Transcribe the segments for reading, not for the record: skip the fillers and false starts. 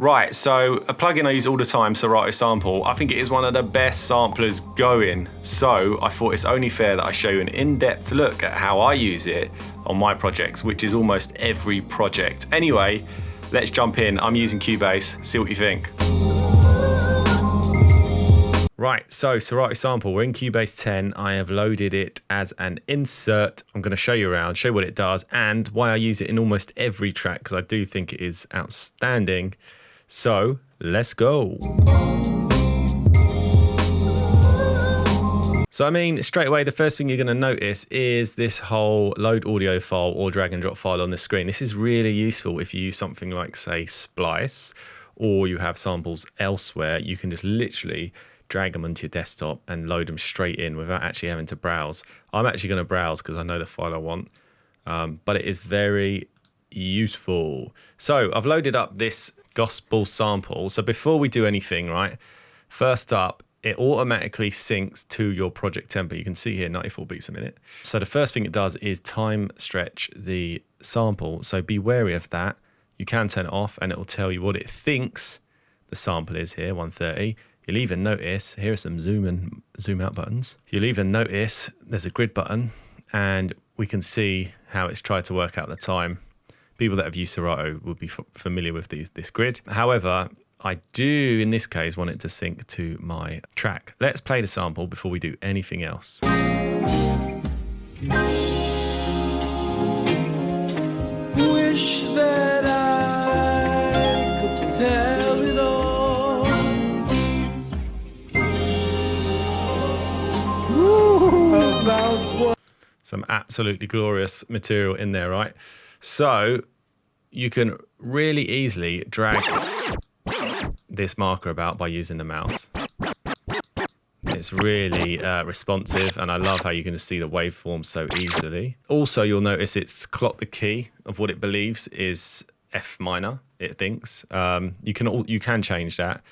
Right, so a plugin I use all the time, Serato Sample, I think it is one of the best samplers going. So I thought it's only fair that I show you an in-depth look at how I use it on my projects, which is almost every project. Anyway, let's jump in. I'm using Cubase, see what you think. Right, so Serato Sample, we're in Cubase 10. I have loaded it as an insert. I'm going to show you around, show you what it does, and why I use it in almost every track, because I do think it is outstanding. So, let's go. So, I mean, straight away, the first thing you're going to notice is this whole load audio file or drag and drop file on the screen. This is really useful if you use something like, say, Splice, or you have samples elsewhere. You can just literally drag them onto your desktop and load them straight in without actually having to browse. I'm actually going to browse because I know the file I want, but it is very useful. So I've loaded up this gospel sample. So before we do anything, right, first up, it automatically syncs to your project tempo. You can see here 94 beats a minute. So the first thing it does is time stretch the sample. So be wary of that. You can turn it off and it will tell you what it thinks the sample is here, 130. You'll even notice, here are some zoom and zoom out buttons. You'll even notice there's a grid button and we can see how it's tried to work out the time. People that have used Serato will be familiar with this grid. However, I do, in this case, want it to sync to my track. Let's play the sample before we do anything else. Wish that I could tell it all. About what? Some absolutely glorious material in there, right? So you can really easily drag this marker about by using the mouse. It's really responsive, and I love how you can see the waveform so easily. Also, you'll notice it's clocked the key of what it believes is F minor, it thinks. You can change that.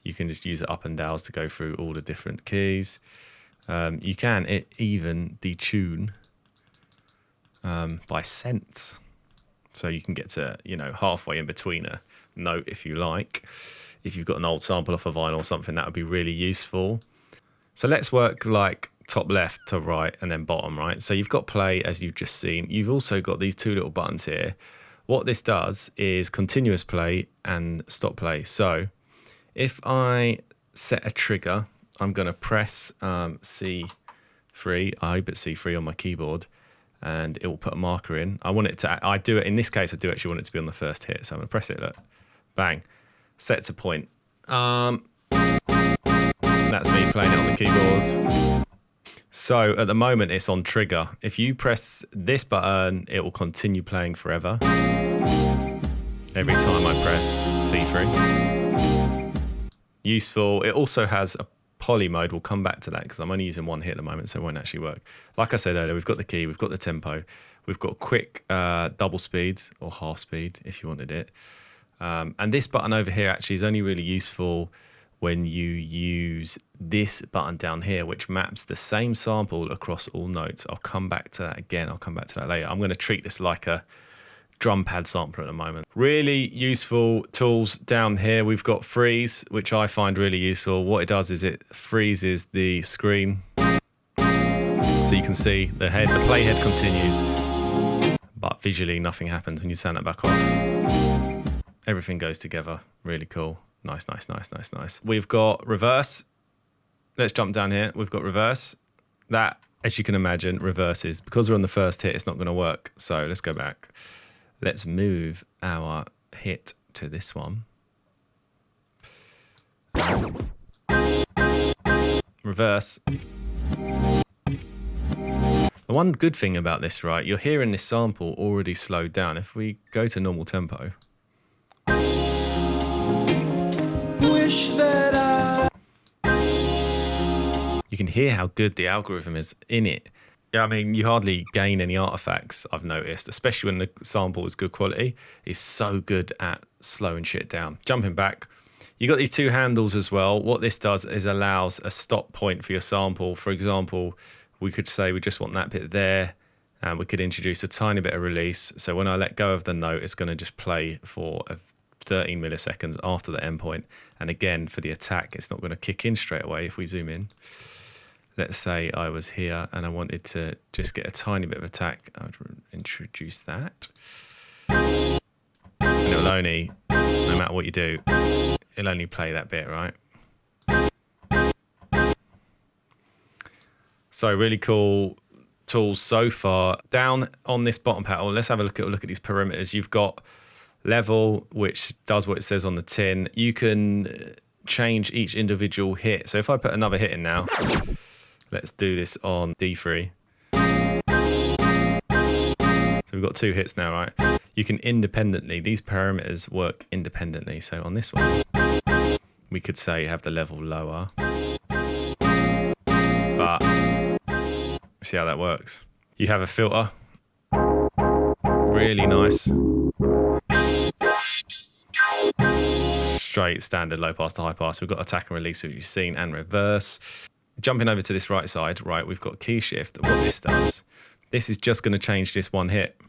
You can just use it up and downs to go through all the different keys. You can even detune by cents. So you can get to, halfway in between a note if you like. If you've got an old sample off a vinyl or something, that would be really useful. So let's work like top left to right and then bottom right. So you've got play, as you've just seen. You've also got these two little buttons here. What this does is continuous play and stop play. So if I set a trigger, I'm going to press C3, I hope it's C3 on my keyboard, and it will put a marker in. I want it to, in this case, I do actually want it to be on the first hit. So I'm going to press it, look, bang, set to point. That's me playing it on the keyboard. So at the moment it's on trigger. If you press this button, it will continue playing forever. Every time I press C3. Useful. It also has a poly mode. We'll come back to that because I'm only using one hit at the moment, so it won't actually work. Like I said earlier, we've got the key, we've got the tempo, we've got quick double speeds or half speed if you wanted it. And this button over here actually is only really useful when you use this button down here, which maps the same sample across all notes. I'll come back to that again. I'll come back to that later. I'm going to treat this like a drum pad sampler at the moment. Really useful tools down here. We've got freeze, which I find really useful. What it does is it freezes the screen. So you can see the play head continues, but visually nothing happens when you turn that back off. Everything goes together. Really cool. Nice, nice, nice, nice, nice. We've got reverse. Let's jump down here. We've got reverse. That, as you can imagine, reverses. Because we're on the first hit, it's not going to work. So let's go back. Let's move our hit to this one. Reverse. The one good thing about this, right, you're hearing this sample already slowed down. If we go to normal tempo. Wish that you can hear how good the algorithm is in it. Yeah, I mean, you hardly gain any artifacts, I've noticed, especially when the sample is good quality. It's so good at slowing shit down. Jumping back, you got these two handles as well. What this does is allows a stop point for your sample. For example, we could say we just want that bit there, and we could introduce a tiny bit of release. So when I let go of the note, it's going to just play for a 13 milliseconds after the endpoint. And again, for the attack, it's not going to kick in straight away. If we zoom in, let's say I was here and I wanted to just get a tiny bit of attack, I would introduce that. And it'll only, no matter what you do, it'll only play that bit, right? So really cool tools so far. Down on this bottom panel, let's have a look at these parameters. You've got level, which does what it says on the tin. You can change each individual hit. So if I put another hit in now, let's do this on D3. So we've got 2 hits now, right? You can independently, these parameters work independently. So on this one, we could say have the level lower. But see how that works. You have a filter. Really nice. Straight standard low pass to high pass. We've got attack and release, which you've seen, and reverse. Jumping over to this right side, right, we've got key shift. What this does, this is just going to change this one hit.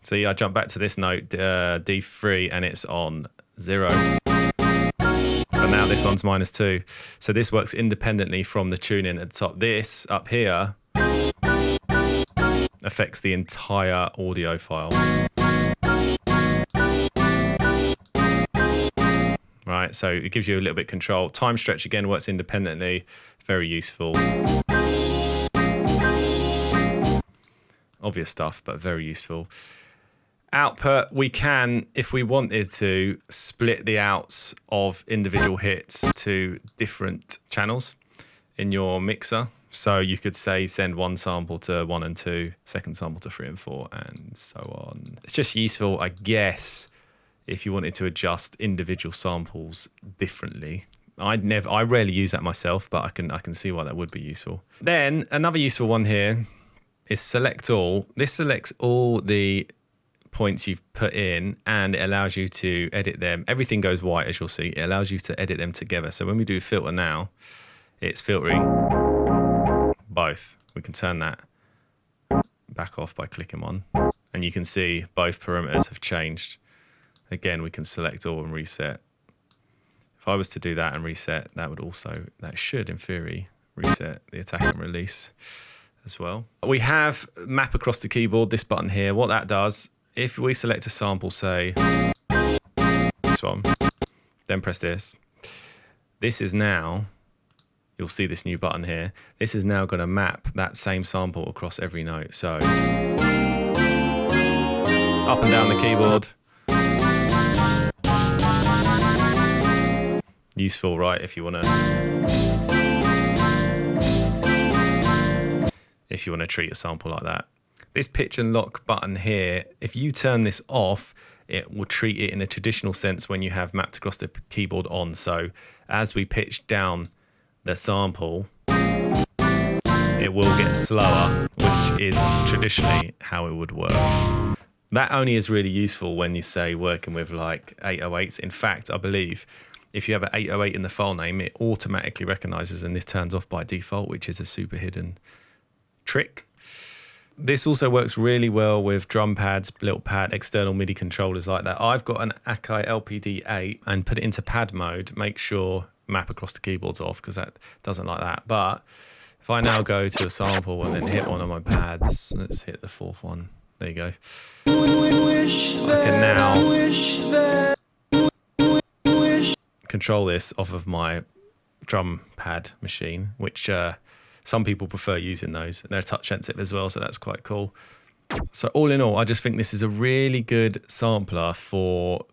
So yeah, I jump back to this note, D3, and it's on 0. But now this one's -2. So this works independently from the tuning at the top. This up here affects the entire audio file. Right, so it gives you a little bit of control. Time stretch again works independently, very useful. Obvious stuff, but very useful. Output, we can, if we wanted to, split the outs of individual hits to different channels in your mixer. So you could say send one sample to 1 and 2, second sample to 3 and 4, and so on. It's just useful, I guess, if you wanted to adjust individual samples differently. I rarely use that myself, but I can see why that would be useful. Then another useful one here is select all. This selects all the points you've put in, and it allows you to edit them. Everything goes white, as you'll see. It allows you to edit them together. So when we do filter now, it's filtering both. We can turn that back off by clicking one, and you can see both parameters have changed. Again, we can select all and reset. If I was to do that and reset, that should, in theory, reset the attack and release as well. We have map across the keyboard, this button here. What that does, if we select a sample, say this one, then press this, this is now, you'll see this new button here, this is now going to map that same sample across every note. So up and down the keyboard. Useful, right, if you want to treat a sample like that. This pitch and lock button here, if you turn this off, it will treat it in a traditional sense when you have mapped across the keyboard on. So as we pitch down the sample, it will get slower, which is traditionally how it would work. That only is really useful when you say working with like 808s. In fact, I believe if you have an 808 in the file name, it automatically recognizes, and this turns off by default, which is a super hidden trick. This also works really well with drum pads, little pad, external MIDI controllers like that. I've got an Akai LPD8 and put it into pad mode. Make sure map across the keyboard's off because that doesn't like that. But if I now go to a sample and then hit one of my pads, let's hit the 4th one. There you go. I can now control this off of my drum pad machine, which some people prefer using those. They're touch sensitive as well, so that's quite cool. So all in all, I just think this is a really good sampler for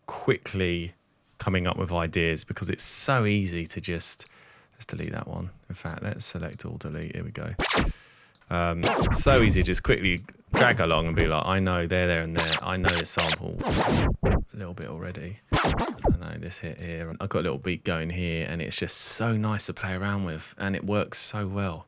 quickly coming up with ideas because it's so easy to just, let's delete that one. In fact, let's select all, delete, here we go. So easy to just quickly drag along and be like, I know they're there and there. I know this sample a little bit already. I know this hit here. I've got a little beat going here, and it's just so nice to play around with, and it works so well.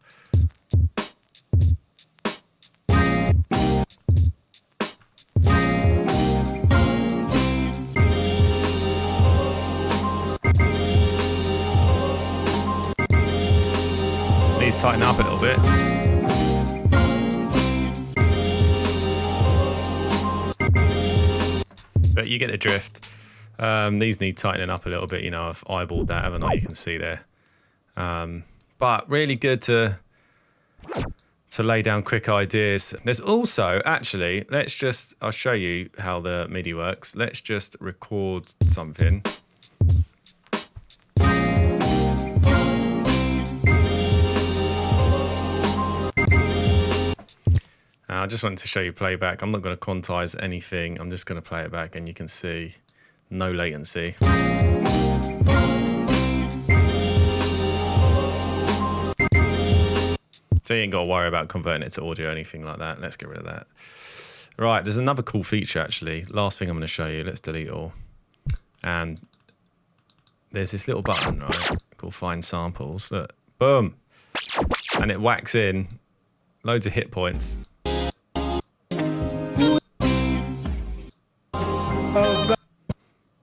Needs to tighten up a little bit. you get the drift. These need tightening up a little bit. You know, I've eyeballed that, haven't I? You can see there. But really good to lay down quick ideas. There's also, actually, I'll show you how the MIDI works. Let's just record something. I just wanted to show you playback. I'm not going to quantize anything. I'm just going to play it back and you can see no latency. So you ain't got to worry about converting it to audio or anything like that. Let's get rid of that. Right, there's another cool feature actually. Last thing I'm going to show you. Let's delete all. And there's this little button, right, called Find Samples. Look, boom. And it whacks in loads of hit points.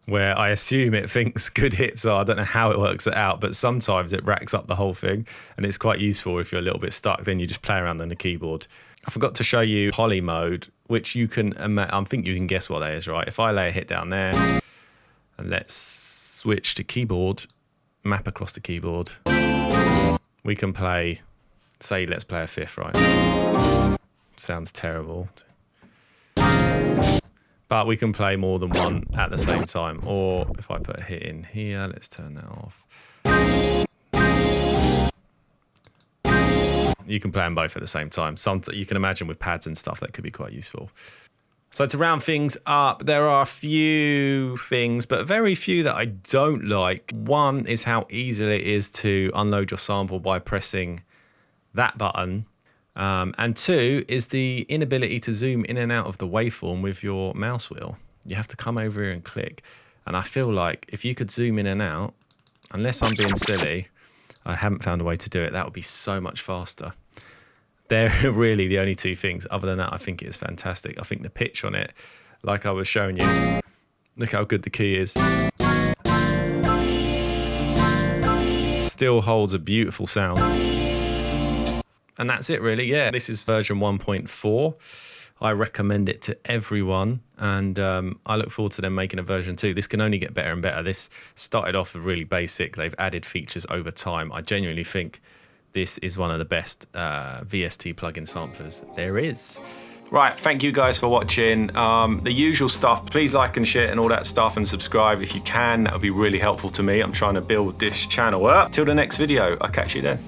Where I assume it thinks good hits are. I don't know how it works it out, but sometimes it racks up the whole thing, and it's quite useful if you're a little bit stuck. Then you just play around on the keyboard. I forgot to show you poly mode, which you can, I think you can guess what that is, right? If I lay a hit down there, and let's switch to keyboard, map across the keyboard, we can play, say, let's play a fifth, right? Sounds terrible. But we can play more than one at the same time. Or if I put a hit in here, let's turn that off. You can play them both at the same time. You can imagine with pads and stuff that could be quite useful. So to round things up, there are a few things, but very few that I don't like. One is how easy it is to unload your sample by pressing that button. And two is the inability to zoom in and out of the waveform with your mouse wheel. You have to come over here and click. And I feel like if you could zoom in and out, unless I'm being silly, I haven't found a way to do it. That would be so much faster. They're really the only two things. Other than that, I think it is fantastic. I think the pitch on it, like I was showing you, look how good the key is. Still holds a beautiful sound. And that's it really, yeah. This is version 1.4. I recommend it to everyone, and I look forward to them making a version 2. This can only get better and better. This started off really basic. They've added features over time. I genuinely think this is one of the best VST plugin samplers there is. Right, thank you guys for watching. The usual stuff, please like and share and all that stuff, and subscribe if you can. That would be really helpful to me. I'm trying to build this channel up. Till the next video, I'll catch you then.